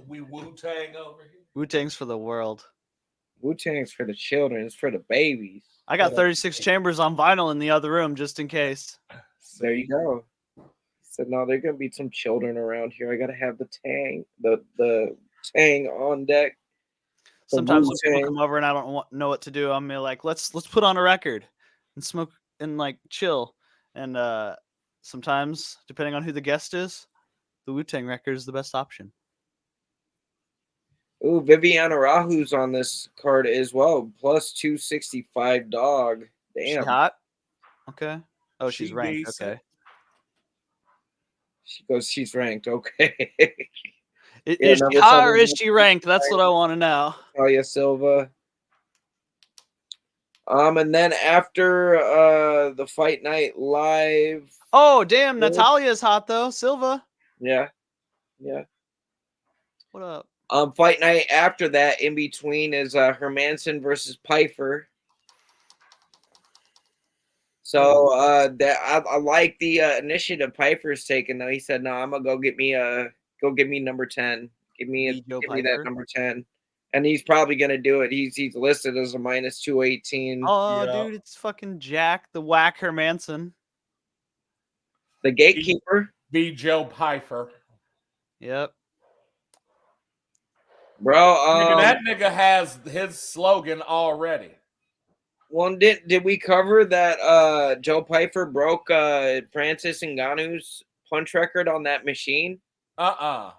We Wu-Tang over here. Wu-Tang's for the world. Wu-Tang's for the children. It's for the babies. I got 36 chambers on vinyl in the other room just in case. There you go. Said no, there are gonna be some children around here. I gotta have the tang, the tang on deck. Sometimes when people come over and I don't know what to do, I'm like, let's put on a record and smoke and like chill. And sometimes, depending on who the guest is, the Wu-Tang record is the best option. Ooh, Viviana Rahu's on this card as well. Plus 265 dog. Damn. She hot? Okay. Oh, she's ranked. Decent. Okay. She's ranked. Okay. Is she hot or is she ranked? That's what I want to know. Talia Silva. And then after the Fight Night Live. Oh, damn. Natalia's hot, though. Silva. Yeah. What up? Fight night after that, in between, is Hermanson versus Pfeiffer. So that I like the initiative Pfeiffer's taking though. He said, "No, I'm gonna go get me number 10. Give me that number 10." And he's probably gonna do it. He's listed as a minus 218. Oh, dude, it's fucking Jack the Whack Hermanson, the gatekeeper. Be Joe Pfeiffer. Yep. Bro, that nigga has his slogan already. Well, did we cover that Joe Pfeiffer broke Francis Ngannou's punch record on that machine? Yeah.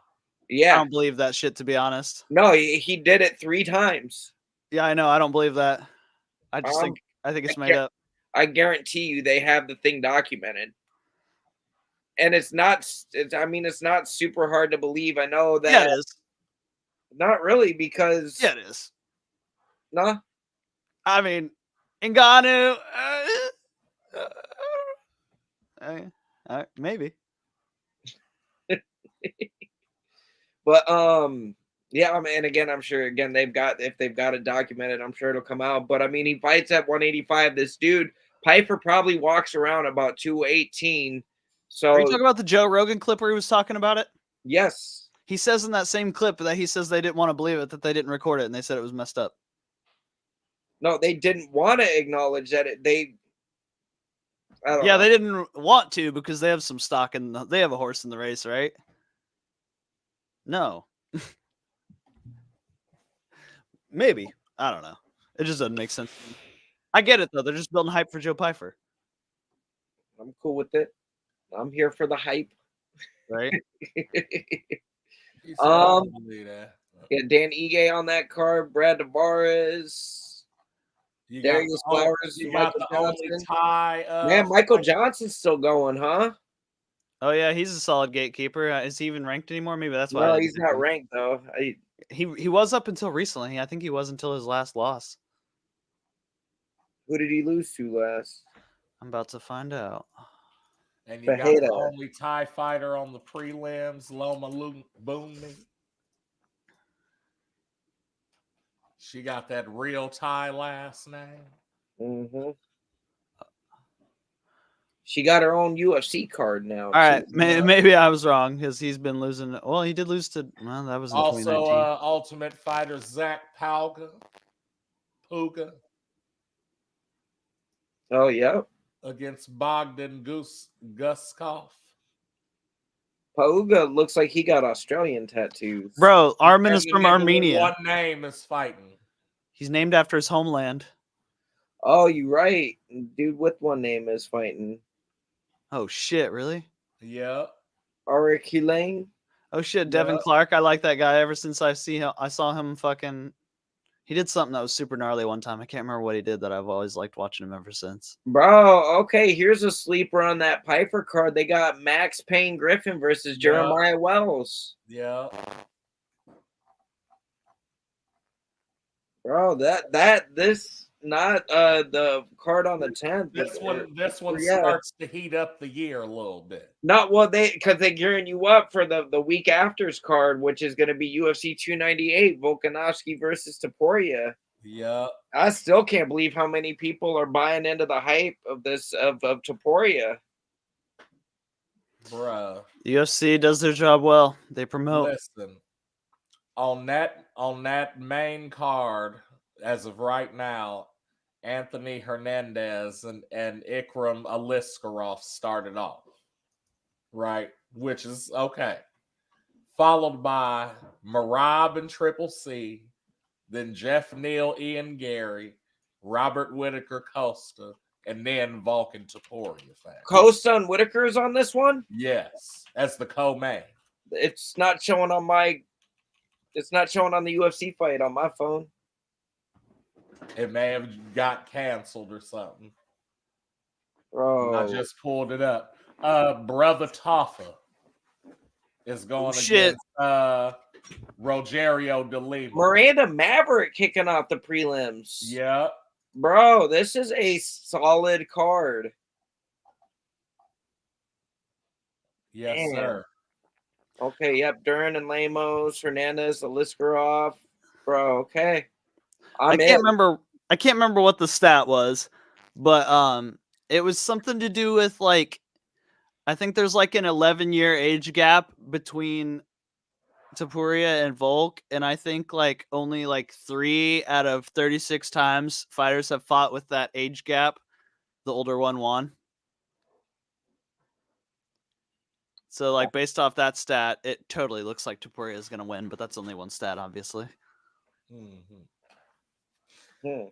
I don't believe that shit, to be honest. No, he did it 3 times. Yeah, I know. I don't believe that. I think it's made up. I guarantee you they have the thing documented. And it's not super hard to believe. I know that. Yeah, it is. Not really, because yeah, it is. No, I mean, Ngannou. Maybe. But yeah, I mean, again, I'm sure if they've got it documented, I'm sure it'll come out. But I mean, he fights at 185. This dude Pfeiffer probably walks around about 218. So are you talking about the Joe Rogan clip where he was talking about it? Yes. He says in that same clip that he says they didn't want to believe it, that they didn't record it, and they said it was messed up. No, they didn't want to acknowledge that they didn't want to because they have some stock and they have a horse in the race, right? No. Maybe. I don't know. It just doesn't make sense. I get it, though. They're just building hype for Joe Pfeiffer. I'm cool with it. I'm here for the hype. Right? Yeah, Dan Ige on that card, Brad Tavares, Darius Flowers, Michael Johnson. Man, Michael Johnson's still going, huh? Oh yeah, he's a solid gatekeeper. Is he even ranked anymore? Maybe that's why. No, he's not ranked though. He was up until recently. I think he was until his last loss. Who did he lose to last? I'm about to find out. And you got the only Thai fighter on the prelims, Loma Boonmi. She got that real Thai last name. Mm-hmm. She got her own UFC card now. All right, maybe I was wrong because he's been losing. Well, he did lose to. Well, that was in also 2019. Ultimate Fighter Zach Puga. Oh yeah. Against Bogdan Guskov. Puga looks like he got Australian tattoos. Bro, Armin is from Armenia. One name is fighting. He's named after his homeland. Oh, you're right. Dude with one name is fighting. Oh shit, really? Yeah. Arik Lane. Oh shit, Devin Clark. I like that guy ever since I saw him fucking. He did something that was super gnarly one time. I can't remember what he did that I've always liked watching him ever since. Bro, okay, here's a sleeper on that Piper card. They got Max Payne Griffin versus Jeremiah Wells. Yeah. Bro, this not the card on the 10th. This one starts to heat up the year a little bit. Not well, because they're gearing you up for the week after's card, which is going to be UFC 298, Volkanovski versus Topuria. Yeah, I still can't believe how many people are buying into the hype of this of Topuria. Bruh. The UFC does their job well. They promote. Listen, on that main card, as of right now, Anthony Hernandez and Ikram Aliskerov started off, right? Which is okay. Followed by Marab and Triple C, then Jeff Neal, Ian Gary, Robert Whitaker Costa, and then Vulcan Topuria. Costa and Whitaker is on this one? Yes, as the co-main. It's not showing on the UFC fight on my phone. It may have got canceled or something. Bro. I just pulled it up. Brother Taffa is going against Rogerio de Lima. Miranda Maverick kicking off the prelims. Yeah. Bro, this is a solid card. Yes, Damn. sir. Okay, yep. Duran and Lemos, Hernandez, Aliskerov. Bro, okay. I can't remember what the stat was, but it was something to do with like I think there's like an 11-year age gap between Topuria and Volk, and I think like only like 3 out of 36 times fighters have fought with that age gap. The older one won. So like based off that stat, it totally looks like Topuria is going to win, but that's only one stat, obviously. Mm-hmm.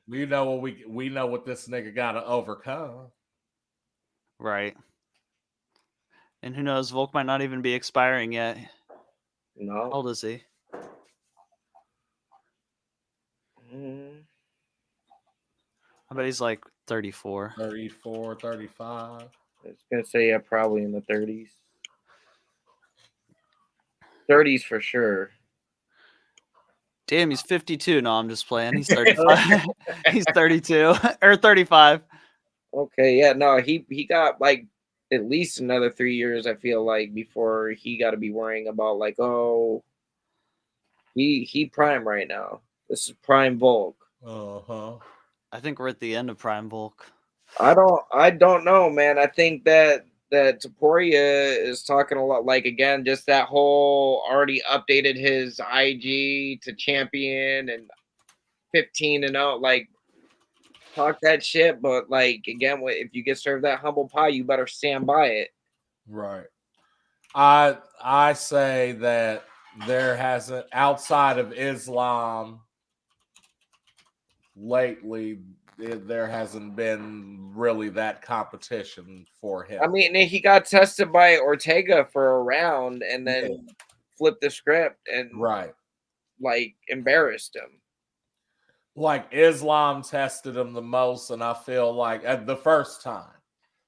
We know what this nigga got to overcome. Right. And who knows, Volk might not even be expiring yet. No. How old is he? I bet he's like 34. 34, 35. I was going to say, probably in the 30s. 30s for sure. Damn, he's 52. No, I'm just playing. He's 35. He's 32 or 35. Okay, yeah, no, he got like at least another 3 years, I feel like, before he got to be worrying about like, oh, he prime right now. This is prime Volk. Uh-huh. I think we're at the end of prime Volk. I don't know, man. I think that Topuria is talking a lot, like, again, just that whole already updated his IG to champion and 15-0, like, talk that shit, but like, again, if you get served that humble pie, you better stand by it. Right. I say that there hasn't, outside of Islam lately, there hasn't been really that competition for him. I mean, he got tested by Ortega for a round and then flipped the script and like embarrassed him. Like Islam tested him the most, and I feel like at the first time.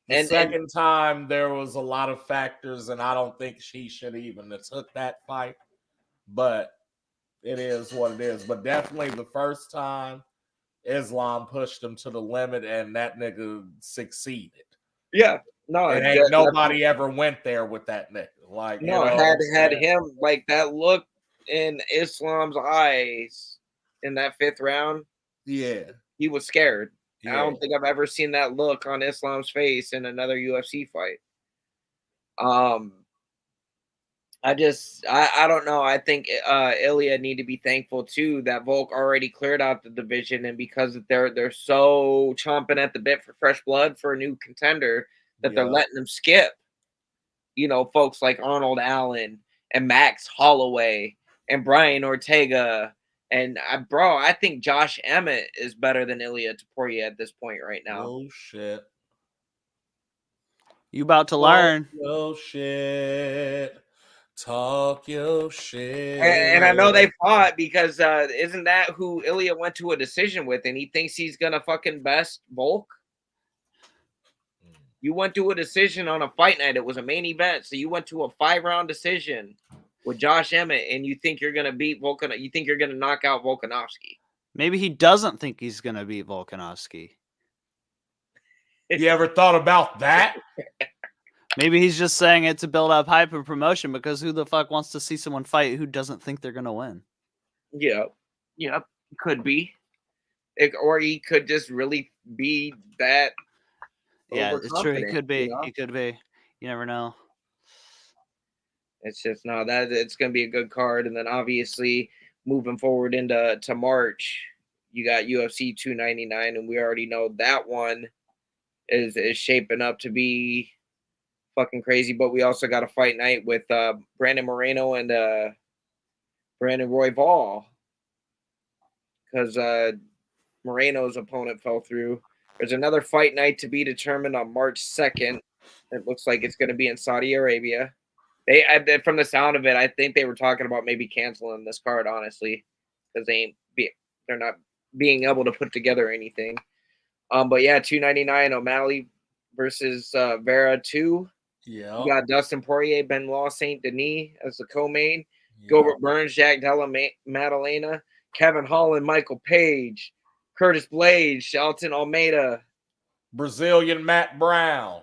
The second time, there was a lot of factors, and I don't think she should even have took that fight. But it is what it is. But definitely the first time, Islam pushed him to the limit, and that nigga succeeded. Yeah. No, and ain't nobody ever went there with that nigga. Like, no, you know, had him like that look in Islam's eyes in that 5th round. Yeah, he was scared. Yeah. I don't think I've ever seen that look on Islam's face in another UFC fight. I don't know. I think Ilya need to be thankful too that Volk already cleared out the division, and because they're so chomping at the bit for fresh blood for a new contender that they're letting them skip. You know, folks like Arnold Allen and Max Holloway and Brian Ortega. And I think Josh Emmett is better than Ilya Topuria at this point right now. Oh shit! You about to learn? Oh shit! Talk your shit. And I know they fought because isn't that who Ilya went to a decision with, and he thinks he's gonna fucking best Volk? You went to a decision on a fight night. It was a main event, so you went to a 5-round decision with Josh Emmett, and you think you're gonna beat Volkan? You think you're gonna knock out Volkanovski? Maybe he doesn't think he's gonna beat Volkanovski. You ever thought about that? Maybe he's just saying it to build up hype and promotion, because who the fuck wants to see someone fight who doesn't think they're gonna win? Yep, could be. Or he could just really be that. Yeah, it's true. He could be. You know? He could be. You never know. It's just that it's going to be a good card, and then obviously moving forward into March, you got UFC 299, and we already know that one is shaping up to be fucking crazy. But we also got a fight night with Brandon Moreno and Brandon Royval, because Moreno's opponent fell through. There's another fight night to be determined on March 2nd. It looks like it's going to be in Saudi Arabia. From the sound of it, I think they were talking about maybe canceling this card, honestly, because they're not being able to put together anything. But yeah, 299 O'Malley versus Vera 2. Yeah. You got Dustin Poirier, Benoit Saint Denis as the co-main. Gilbert Burns, Jack Della Maddalena, Kevin Holland, Michael Page, Curtis Blades, Shelton Almeida, Brazilian Matt Brown,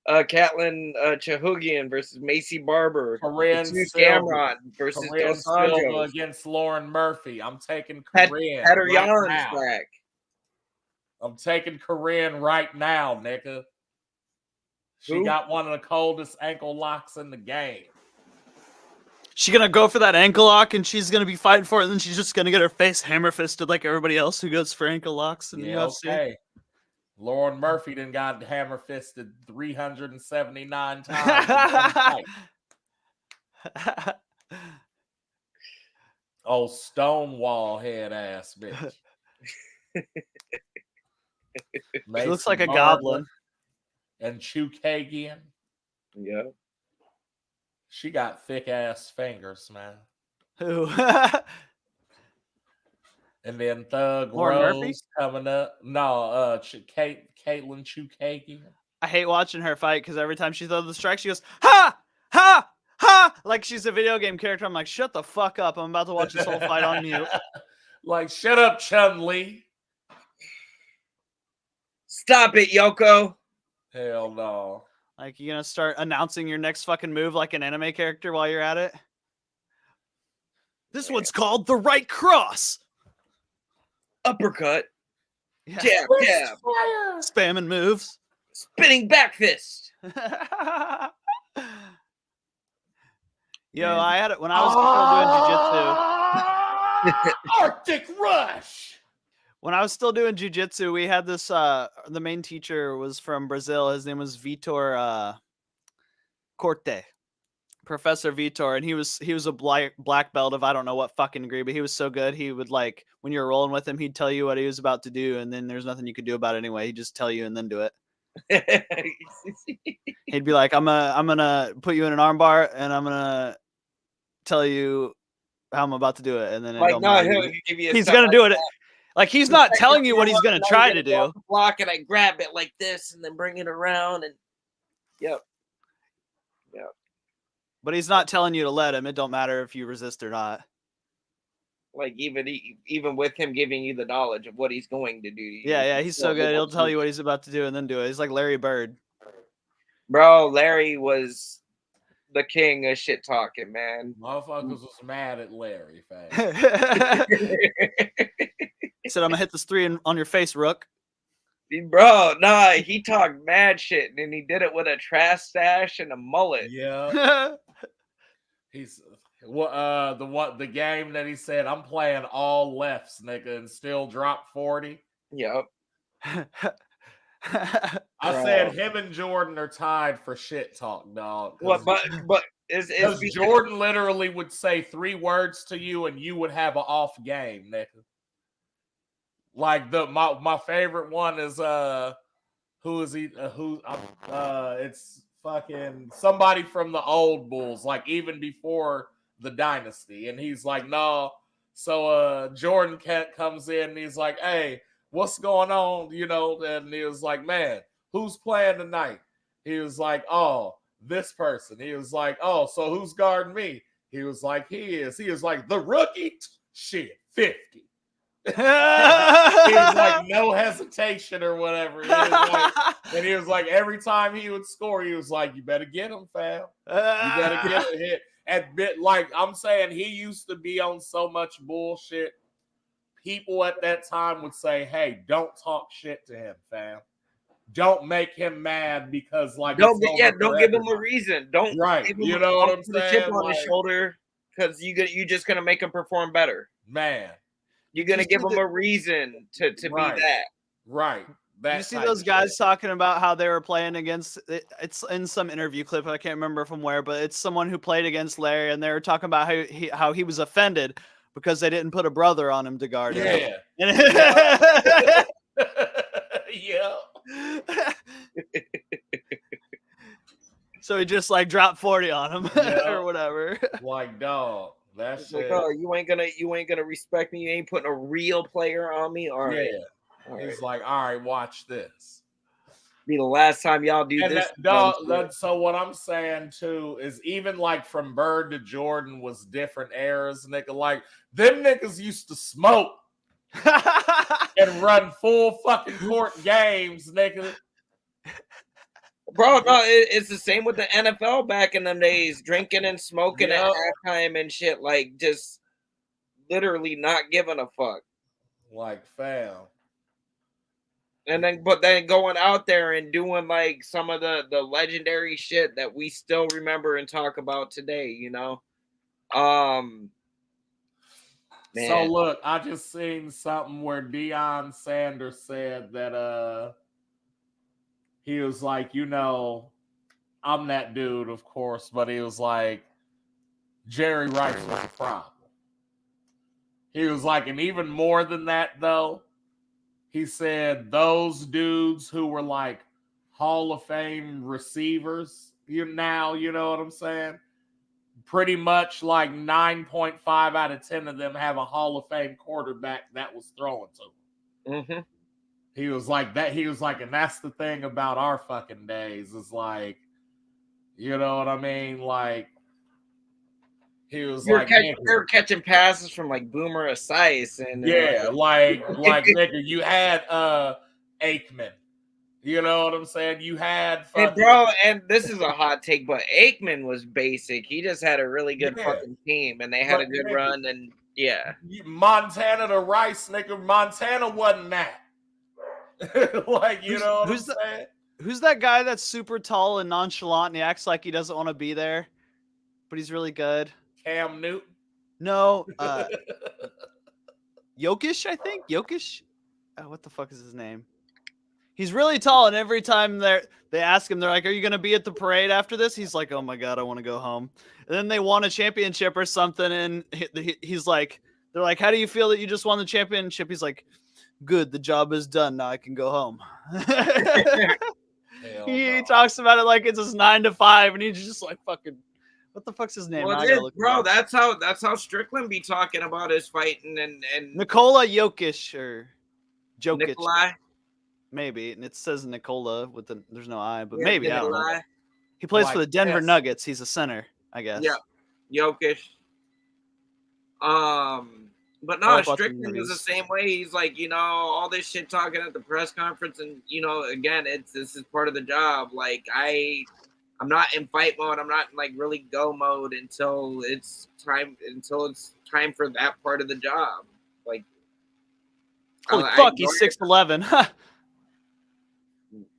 Catelyn Chahugian versus Macy Barber, Corinne Cameron versus Dos Anjos against Lauren Murphy. I'm taking Corinne. Petr Yan's back. I'm taking Corinne right now, nigga. She got one of the coldest ankle locks in the game. She's gonna go for that ankle lock, and she's gonna be fighting for it, and then she's just gonna get her face hammer fisted like everybody else who goes for ankle locks in the UFC. Okay. Lauren Murphy then got hammer fisted 379 times. Oh, Stonewall head ass bitch. She looks like a goblin. And Chukagian. Yeah. She got thick ass fingers, man. Who? And then Thug Lauren Rose Murphy? coming up. No, Caitlin Chukagian. I hate watching her fight because every time she throws the strike, she goes, ha! Ha! Ha! Like she's a video game character. I'm like, shut the fuck up. I'm about to watch this whole fight on mute. Like, shut up, Chun-Li. Stop it, Yoko. Hell no. Like, you gonna start announcing your next fucking move like an anime character while you're at it? This one's called the right cross. Uppercut. Yeah. Jab, jab. Spamming moves. Spinning back fist. Yo, I had it when I was still doing jiu-jitsu. Arctic Rush. When I was still doing jiu-jitsu, we had this, the main teacher was from Brazil. His name was Vitor Corte. Professor Vitor, and he was a black belt of I don't know what fucking degree, but he was so good. He would, like, when you were rolling with him, he'd tell you what he was about to do, and then there's nothing you could do about it anyway. He'd just tell you and then do it. He'd be like, I'm gonna put you in an armbar, and I'm gonna tell you how I'm about to do it, and then like, no, he'll give you. He's gonna do it. Like he's not telling you what he's gonna try to do. Block, and I grab it like this, and then bring it around, and yep. But he's not telling you to let him. It don't matter if you resist or not. Like even with him giving you the knowledge of what he's going to do. Yeah, he's so good. He'll tell you what he's about to do and then do it. He's like Larry Bird. Bro, Larry was the king of shit talking, man. Motherfuckers was mad at Larry, fam. He said, I'm gonna hit this 3 on your face, Rook. Bro, nah, he talked mad shit, and he did it with a trash stash and a mullet. Yeah. He's the game that he said, I'm playing all lefts, nigga, and still drop 40. Yep. I said him and Jordan are tied for shit talk, dog. But is Jordan literally would say 3 words to you and you would have an off game, nigga. Like my favorite one is who is he? It's fucking somebody from the old Bulls, like even before the dynasty, and he's like, no. So Jordan comes in and he's like, hey, what's going on? You know, and he was like, man, who's playing tonight? He was like, oh, this person. He was like, oh, so who's guarding me? He was like, he is. He was like, the rookie? Shit, 50. He was like, no hesitation or whatever. He was like, every time he would score, he was like, you better get him, fam. You better get a hit. Like I'm saying, he used to be on so much bullshit. People at that time would say, hey, don't talk shit to him, fam. Don't make him mad because don't give him a reason. Don't you know what I'm saying? Chip on his shoulder because you just gonna make him perform better, man. You're gonna give him a reason to be that. Right. You see those guys talking about how they were playing against it's in some interview clip, I can't remember from where, but it's someone who played against Larry, and they were talking about how he was offended because they didn't put a brother on him to guard him. Yeah. Yeah. So he just like dropped 40 on him or whatever. Like, dog. That's like, oh, you ain't gonna respect me. You ain't putting a real player on me. All right. Yeah. He's like, all right, watch this. Be the last time y'all do this. So what I'm saying too is even like from Bird to Jordan was different eras, nigga. Like them niggas used to smoke and run full fucking court games, nigga. Bro, no, it's the same with the NFL back in them days, drinking and smoking at halftime and shit, like just literally not giving a fuck. Like, fam. And then going out there and doing like some of the legendary shit that we still remember and talk about today, you know? Man. So look, I just seen something where Deion Sanders said that he was like, you know, I'm that dude, of course, but he was like, Jerry Rice was a problem. He was like, and even more than that, though, he said those dudes who were like Hall of Fame receivers, you know what I'm saying? Pretty much like 9.5 out of 10 of them have a Hall of Fame quarterback that was throwing to them. Mm-hmm. He was like that. He was like, and that's the thing about our fucking days is like, you know what I mean? Like, he was they're catching passes from like Boomer Esiason and like nigga, you had Aikman. You know what I'm saying? You had and this is a hot take, but Aikman was basic. He just had a really good fucking team, and they had a good run. And Montana to Rice, nigga. Montana wasn't that. Like, you know what I'm saying? Who's that guy that's super tall and nonchalant and he acts like he doesn't want to be there, but he's really good? Cam Newton? No. Jokic, I think. Jokic? What the fuck is his name? He's really tall, and every time they ask him, they're like, are you going to be at the parade after this? He's like, oh my God, I want to go home. And then they won a championship or something, and he's like, they're like, how do you feel that you just won the championship? He's like, good, the job is done. Now I can go home. He talks about it like it's his 9 to 5, and he's just like fucking. What the fuck's his name? Well, bro, that's how Strickland be talking about his fighting and Nikola Jokic or Jokic. Nikolai. Maybe, and it says Nikola with there's no I, but maybe I don't know. He plays like for the Denver Nuggets. He's a center, I guess. Yeah, Jokic. But no, Strickland is the same way. He's like, all this shit talking at the press conference, and again, this is part of the job. Like I'm not in fight mode. I'm not in like really go mode until it's time for that part of the job. Like, holy fuck, he's 6'11".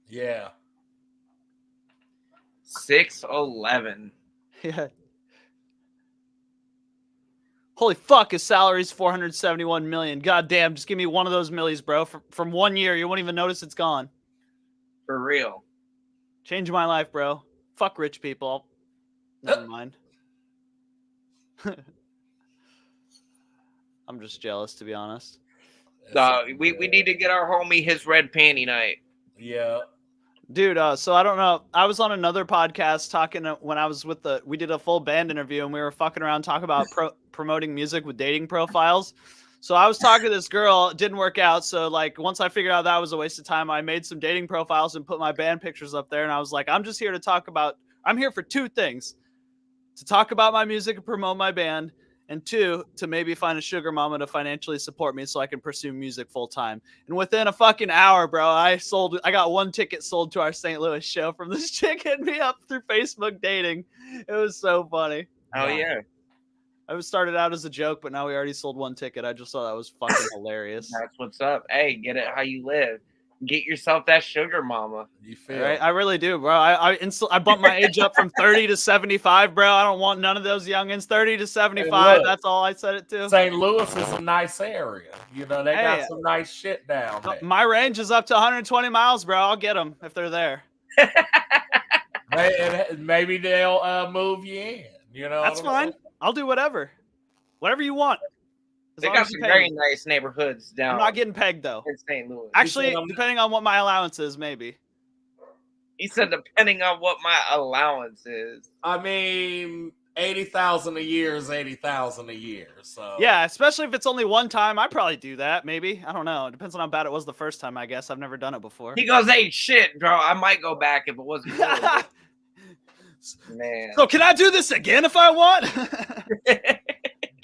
Yeah. 6'11". Yeah. Holy fuck, his salary's $471 million. God damn, just give me one of those millies, bro. From 1 year, you won't even notice it's gone. For real. Change my life, bro. Fuck rich people. Never mind. I'm just jealous, to be honest. We need to get our homie his red panty night. Yeah. Dude, so I don't know. I was on another podcast talking when I was with we did a full band interview, and we were fucking around talking about promoting music with dating profiles. So I was talking to this girl, it didn't work out. So like once I figured out that was a waste of time, I made some dating profiles and put my band pictures up there. And I was like, I'm here for 2 things: to talk about my music and promote my band, and 2, to maybe find a sugar mama to financially support me so I can pursue music full time. And within a fucking hour, bro, I got 1 ticket sold to our St. Louis show from this chick hitting me up through Facebook dating. It was so funny. Oh yeah. I started out as a joke, but now we already sold 1 ticket. I just thought that was fucking hilarious. That's what's up. Hey, get it how you live. Get yourself that sugar mama. You feel right? I really do, bro. I bumped my age up from 30 to 75, bro. I don't want none of those youngins. 30 to 75. That's all I said it to. St. Louis is a nice area. They got some nice shit down there. My range is up to 120 miles, bro. I'll get them if they're there. Maybe they'll move you in. That's fine. I'll do whatever you want. They got some very nice neighborhoods down. I'm not getting pegged though. In St. Louis. Actually, depending on what my allowance is, maybe. He said depending on what my allowance is. I mean, 80,000 a year is 80,000 a year. So yeah, especially if it's only 1 time, I'd probably do that. Maybe, I don't know. It depends on how bad it was the first time. I guess I've never done it before. He goes, "Hey, shit, bro. I might go back if it wasn't." Man. So can I do this again if I want?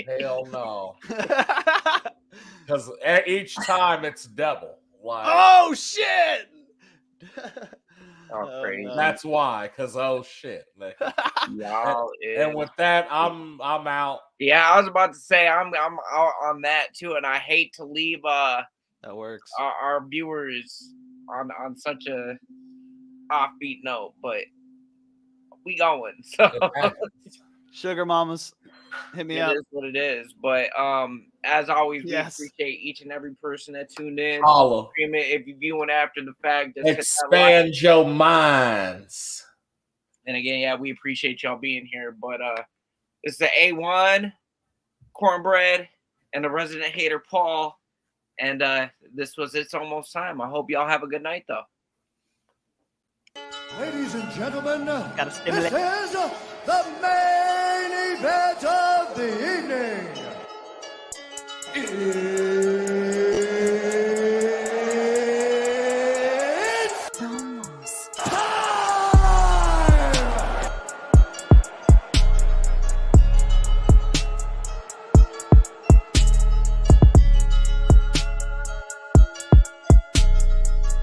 Hell no. Because each time it's double. Like, oh shit! Oh, crazy. That's why. Because shit. And with that, I'm out. Yeah, I was about to say I'm out on that too, and I hate to leave that works our viewers on such a offbeat note, but we going. So sugar mamas, hit me up. It is what it is. But as always, we appreciate each and every person that tuned in. Follow. If you're viewing after the fact, just expand your minds. And again, yeah, we appreciate y'all being here. But it's the A1 Cornbread and the resident hater Paul. And this was It's Almost Time. I hope y'all have a good night though. Ladies and gentlemen, this is the main event of the evening.